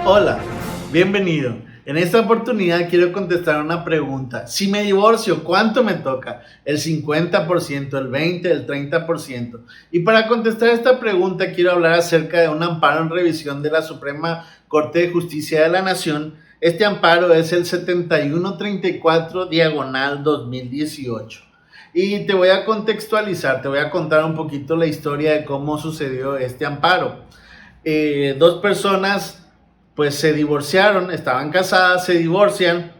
Hola, bienvenido. En esta oportunidad quiero contestar una pregunta. Si me divorcio, ¿cuánto me toca? ¿El 50%, el 20%, el 30%? Y para contestar esta pregunta quiero hablar acerca de un amparo en revisión de la Suprema Corte de Justicia de la Nación. Este amparo es el 7134/2018. Y te voy a contextualizar, te voy a contar un poquito la historia de cómo sucedió este amparo. Dos personas pues se divorciaron, estaban casadas, se divorcian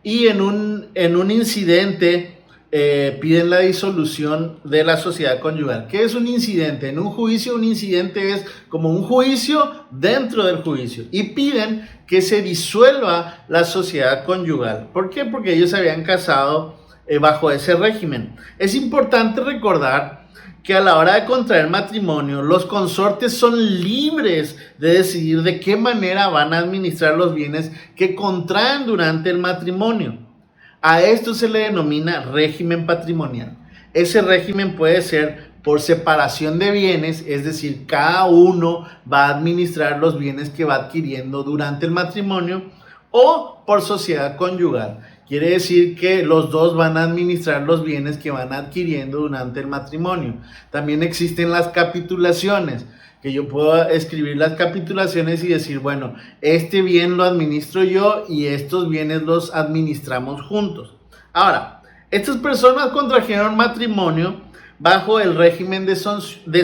y en un incidente piden la disolución de la sociedad conyugal. ¿Qué es un incidente? En un juicio, un incidente es como un juicio dentro del juicio y piden que se disuelva la sociedad conyugal. ¿Por qué? Porque ellos se habían casado bajo ese régimen. Es importante recordar que a la hora de contraer matrimonio, los consortes son libres de decidir de qué manera van a administrar los bienes que contraen durante el matrimonio. A esto se le denomina régimen patrimonial. Ese régimen puede ser por separación de bienes, es decir, cada uno va a administrar los bienes que va adquiriendo durante el matrimonio, o por sociedad conyugal. Quiere decir que los dos van a administrar los bienes que van adquiriendo durante el matrimonio. También existen las capitulaciones, que yo puedo escribir las capitulaciones y decir, bueno, este bien lo administro yo y estos bienes los administramos juntos. Ahora, estas personas contrajeron matrimonio bajo el régimen de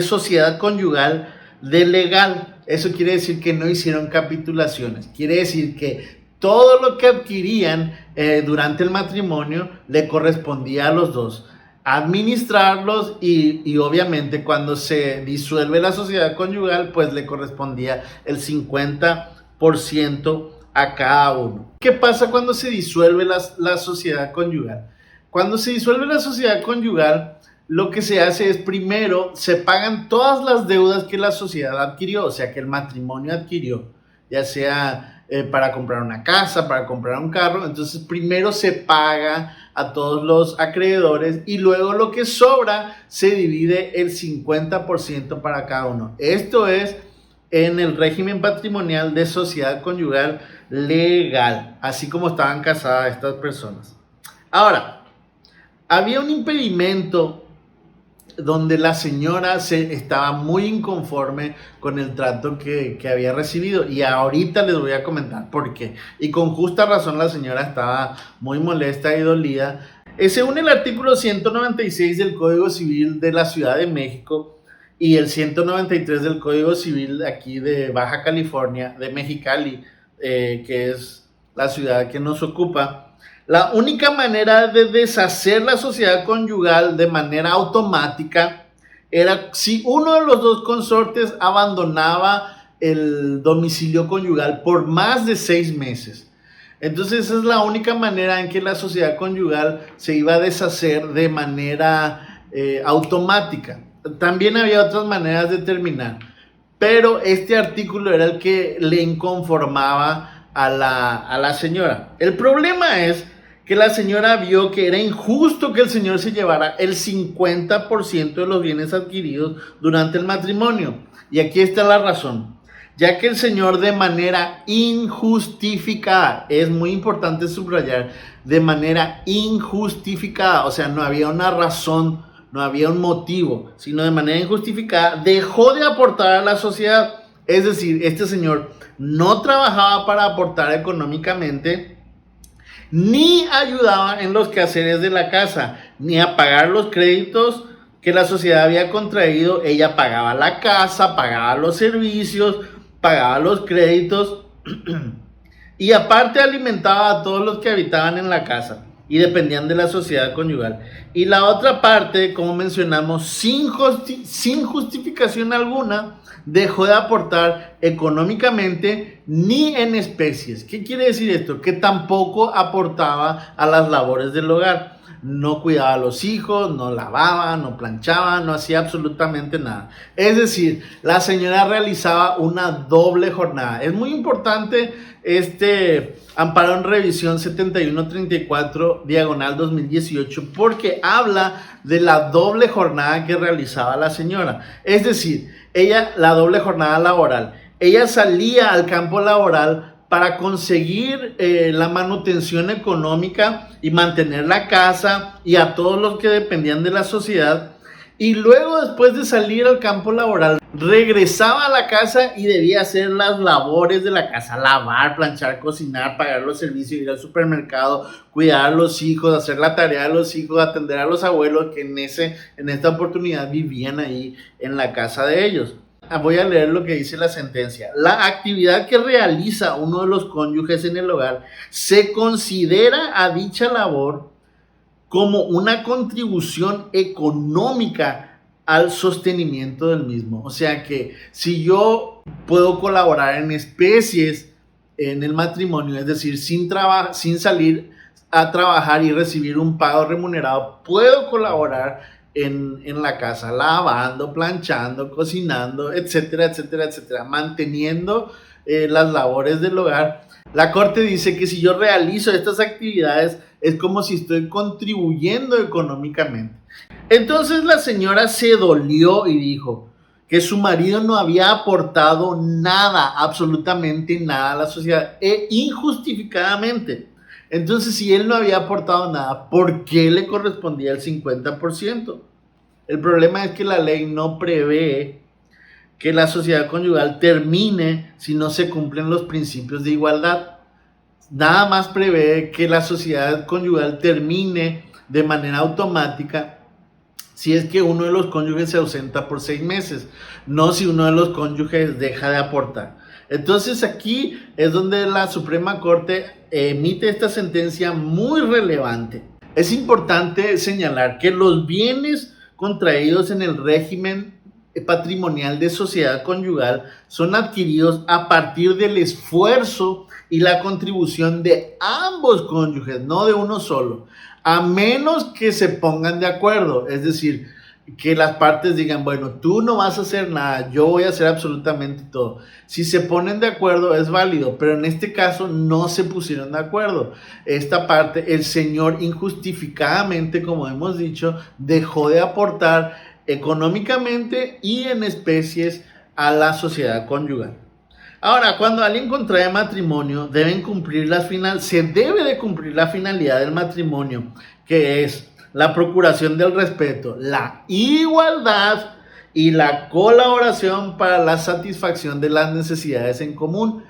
sociedad conyugal de legal. Eso quiere decir que no hicieron capitulaciones. Quiere decir que todo lo que adquirían durante el matrimonio le correspondía a los dos administrarlos y obviamente cuando se disuelve la sociedad conyugal pues le correspondía el 50% a cada uno. ¿Qué pasa cuando se disuelve la sociedad conyugal? Cuando se disuelve la sociedad conyugal, lo que se hace es primero se pagan todas las deudas que la sociedad adquirió, o sea que el matrimonio adquirió, ya sea para comprar una casa, para comprar un carro. Entonces primero se paga a todos los acreedores y luego lo que sobra se divide el 50% para cada uno. Esto es en el régimen patrimonial de sociedad conyugal legal, así como estaban casadas estas personas. Ahora, había un impedimento donde la señora estaba muy inconforme con el trato que había recibido, y ahorita les voy a comentar por qué. Y con justa razón la señora estaba muy molesta y dolida. Según el artículo 196 del Código Civil de la Ciudad de México y el 193 del Código Civil de aquí de Baja California, de Mexicali, que es la ciudad que nos ocupa, la única manera de deshacer la sociedad conyugal de manera automática era si uno de los dos consortes abandonaba el domicilio conyugal por más de 6 meses. Entonces esa es la única manera en que la sociedad conyugal se iba a deshacer de manera automática. También había otras maneras de terminar, pero este artículo era el que le inconformaba a la señora. El problema es que la señora vio que era injusto que el señor se llevara el 50% de los bienes adquiridos durante el matrimonio. Y aquí está la razón. Ya que el señor de manera injustificada, es muy importante subrayar, de manera injustificada, o sea, no había una razón, no había un motivo, sino de manera injustificada, dejó de aportar a la sociedad. Es decir, este señor no trabajaba para aportar económicamente, ni ayudaba en los quehaceres de la casa, ni a pagar los créditos que la sociedad había contraído. Ella pagaba la casa, pagaba los servicios, pagaba los créditos y aparte alimentaba a todos los que habitaban en la casa y dependían de la sociedad conyugal. Y la otra parte, como mencionamos, sin justificación alguna, dejó de aportar económicamente ni en especies. ¿Qué quiere decir esto? Que tampoco aportaba a las labores del hogar. No cuidaba a los hijos, no lavaba, no planchaba, no hacía absolutamente nada. Es decir, la señora realizaba una doble jornada. Es muy importante este amparo en revisión 7134/2018 porque habla de la doble jornada que realizaba la señora. Es decir, ella, la doble jornada laboral. ella salía al campo laboral para conseguir la manutención económica y mantener la casa y a todos los que dependían de la sociedad. Y luego, después de salir al campo laboral, regresaba a la casa y debía hacer las labores de la casa: lavar, planchar, cocinar, pagar los servicios, ir al supermercado, cuidar a los hijos, hacer la tarea de los hijos, atender a los abuelos que en esta oportunidad vivían ahí en la casa de ellos. Voy a leer lo que dice la sentencia. La actividad que realiza uno de los cónyuges en el hogar se considera a dicha labor como una contribución económica al sostenimiento del mismo. O sea que si yo puedo colaborar en especies en el matrimonio, es decir, sin salir a trabajar y recibir un pago remunerado, puedo colaborar en la casa, lavando, planchando, cocinando, etcétera, etcétera, etcétera, manteniendo las labores del hogar. La Corte dice que si yo realizo estas actividades es como si estoy contribuyendo económicamente. Entonces la señora se dolió y dijo que su marido no había aportado nada, absolutamente nada a la sociedad, injustificadamente. Entonces, si él no había aportado nada, ¿por qué le correspondía el 50%? El problema es que la ley no prevé que la sociedad conyugal termine si no se cumplen los principios de igualdad. Nada más prevé que la sociedad conyugal termine de manera automática si es que uno de los cónyuges se ausenta por 6 meses, no si uno de los cónyuges deja de aportar. Entonces aquí es donde la Suprema Corte emite esta sentencia muy relevante. Es importante señalar que los bienes contraídos en el régimen patrimonial de sociedad conyugal son adquiridos a partir del esfuerzo y la contribución de ambos cónyuges, no de uno solo, a menos que se pongan de acuerdo. Es decir, que las partes digan, bueno, tú no vas a hacer nada, yo voy a hacer absolutamente todo. Si se ponen de acuerdo es válido, pero en este caso no se pusieron de acuerdo. Esta parte, el señor injustificadamente, como hemos dicho, dejó de aportar económicamente y en especies a la sociedad conyugal. Ahora, cuando alguien contrae matrimonio, se debe de cumplir la finalidad del matrimonio, que es la procuración del respeto, la igualdad y la colaboración para la satisfacción de las necesidades en común.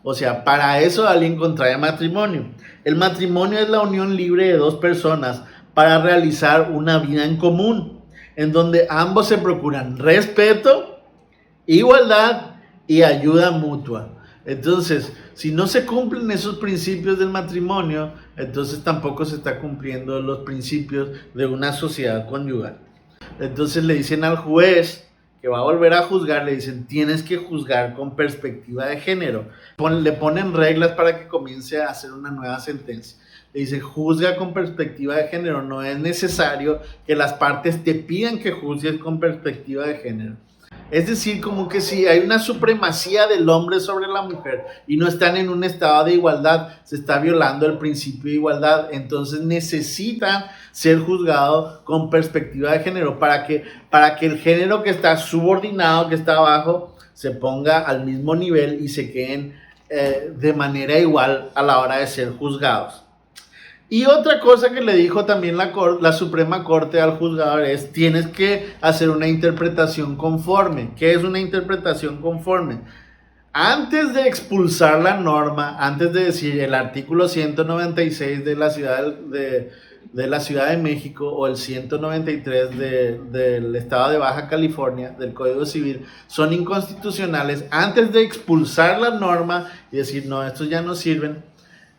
O sea, para eso alguien contrae matrimonio. El matrimonio es la unión libre de dos personas para realizar una vida en común, en donde ambos se procuran respeto, igualdad y ayuda mutua. Entonces, si no se cumplen esos principios del matrimonio, entonces tampoco se está cumpliendo los principios de una sociedad conyugal. Entonces le dicen al juez que va a volver a juzgar, le dicen, tienes que juzgar con perspectiva de género. Le ponen reglas para que comience a hacer una nueva sentencia. Le dicen, juzga con perspectiva de género. No es necesario que las partes te pidan que juzgues con perspectiva de género. Es decir, como que si hay una supremacía del hombre sobre la mujer y no están en un estado de igualdad, se está violando el principio de igualdad. Entonces necesitan ser juzgados con perspectiva de género para que el género que está subordinado, que está abajo, se ponga al mismo nivel y se queden de manera igual a la hora de ser juzgados. Y otra cosa que le dijo también la Suprema Corte al juzgador es, tienes que hacer una interpretación conforme. ¿Qué es una interpretación conforme? Antes de expulsar la norma, antes de decir el artículo 196 de la Ciudad de México o el 193 del Estado de Baja California, del Código Civil, son inconstitucionales, antes de expulsar la norma y decir, no, estos ya no sirven,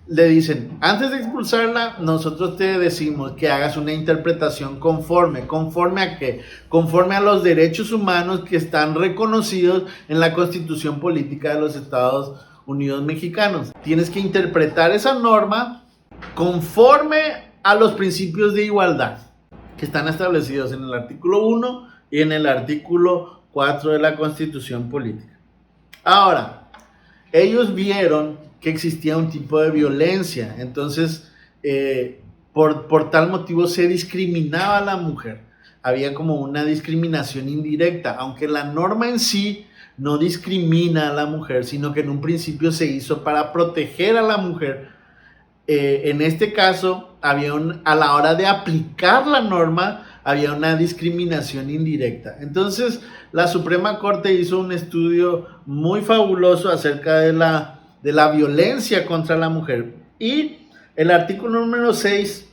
le dicen, antes de expulsarla, nosotros te decimos que hagas una interpretación conforme. ¿Conforme a qué? Conforme a los derechos humanos que están reconocidos en la Constitución Política de los Estados Unidos Mexicanos. Tienes que interpretar esa norma conforme a los principios de igualdad que están establecidos en el artículo 1 y en el artículo 4 de la Constitución Política. Ahora, ellos vieron que existía un tipo de violencia, entonces por tal motivo se discriminaba a la mujer. Había como una discriminación indirecta, aunque la norma en sí no discrimina a la mujer, sino que en un principio se hizo para proteger a la mujer. En este caso, a la hora de aplicar la norma, había una discriminación indirecta. Entonces, la Suprema Corte hizo un estudio muy fabuloso acerca de la violencia contra la mujer. Y el artículo número 6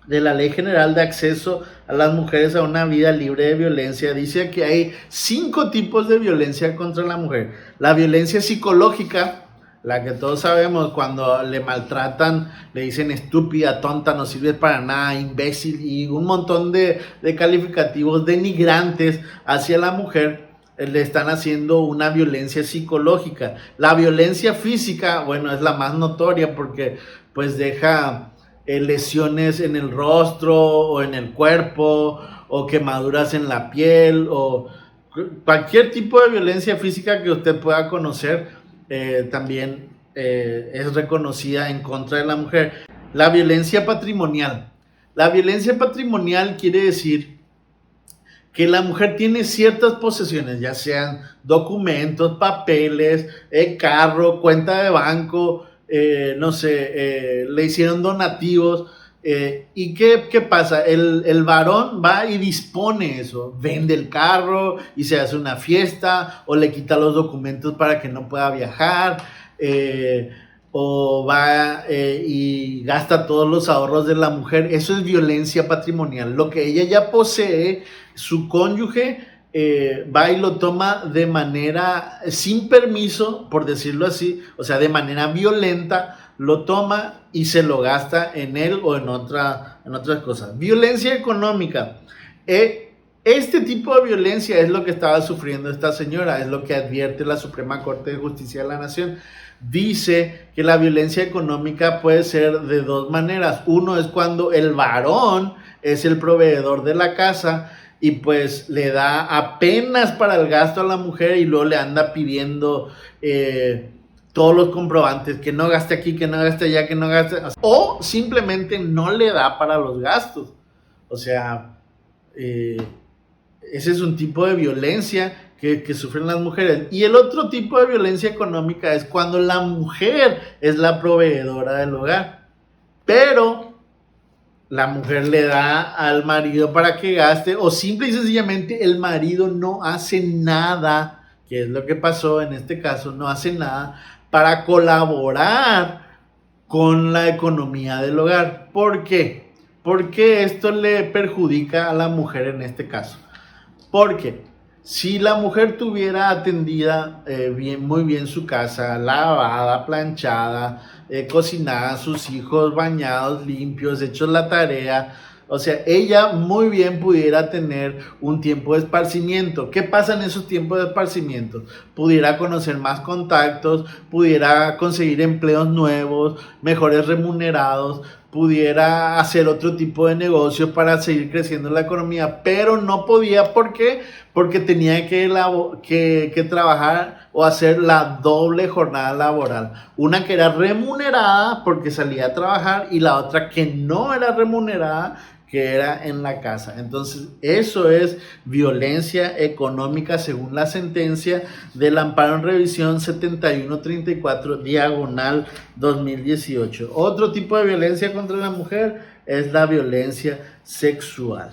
de la Ley General de Acceso a las Mujeres a una Vida Libre de Violencia dice que hay 5 tipos de violencia contra la mujer. La violencia psicológica, la que todos sabemos, cuando le maltratan, le dicen estúpida, tonta, no sirve para nada, imbécil y un montón de calificativos denigrantes hacia la mujer, le están haciendo una violencia psicológica. La violencia física, bueno, es la más notoria porque pues deja lesiones en el rostro o en el cuerpo o quemaduras en la piel o cualquier tipo de violencia física que usted pueda conocer, también es reconocida en contra de la mujer. La violencia patrimonial. La violencia patrimonial quiere decir que la mujer tiene ciertas posesiones, ya sean documentos, papeles, carro, cuenta de banco, no sé, le hicieron donativos. ¿Y qué pasa? El varón va y dispone eso, vende el carro y se hace una fiesta, o le quita los documentos para que no pueda viajar, o va y gasta todos los ahorros de la mujer. Eso es violencia patrimonial. Lo que ella ya posee, su cónyuge va y lo toma de manera sin permiso, por decirlo así, o sea, de manera violenta, lo toma y se lo gasta en él o en otras cosas. Violencia económica. Este tipo de violencia es lo que estaba sufriendo esta señora, es lo que advierte la Suprema Corte de Justicia de la Nación. Dice que la violencia económica puede ser de dos maneras. Uno es cuando el varón es el proveedor de la casa y pues le da apenas para el gasto a la mujer y luego le anda pidiendo todos los comprobantes, que no gaste aquí, que no gaste allá, que no gaste, o simplemente no le da para los gastos. O sea, ese es un tipo de violencia que sufren las mujeres. Y el otro tipo de violencia económica es cuando la mujer es la proveedora del hogar, pero la mujer le da al marido para que gaste, o simple y sencillamente el marido no hace nada, que es lo que pasó en este caso, no hace nada para colaborar con la economía del hogar. ¿Por qué? Porque esto le perjudica a la mujer en este caso. Porque si la mujer tuviera atendida muy bien su casa, lavada, planchada, cocinada, sus hijos bañados, limpios, hechos la tarea, o sea, ella muy bien pudiera tener un tiempo de esparcimiento. ¿Qué pasa en esos tiempos de esparcimiento? Pudiera conocer más contactos, pudiera conseguir empleos nuevos, mejores remunerados, pudiera hacer otro tipo de negocio para seguir creciendo la economía, pero no podía. ¿Por qué? Porque tenía que trabajar o hacer la doble jornada laboral. Una que era remunerada porque salía a trabajar y la otra que no era remunerada, que era en la casa. Entonces, eso es violencia económica según la sentencia del amparo en revisión 7134 diagonal 2018. Otro tipo de violencia contra la mujer es la violencia sexual.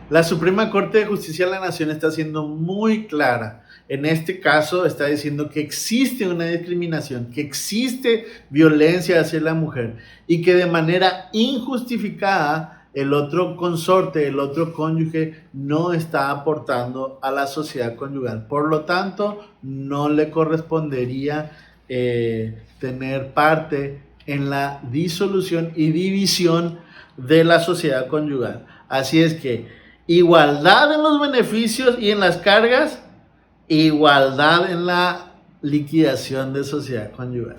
La Suprema Corte de Justicia de la Nación está siendo muy clara. En este caso está diciendo que existe una discriminación, que existe violencia hacia la mujer y que de manera injustificada el otro consorte, el otro cónyuge no está aportando a la sociedad conyugal. Por lo tanto, no le correspondería tener parte en la disolución y división de la sociedad conyugal. Así es que igualdad en los beneficios y en las cargas, igualdad en la liquidación de sociedad conyugal.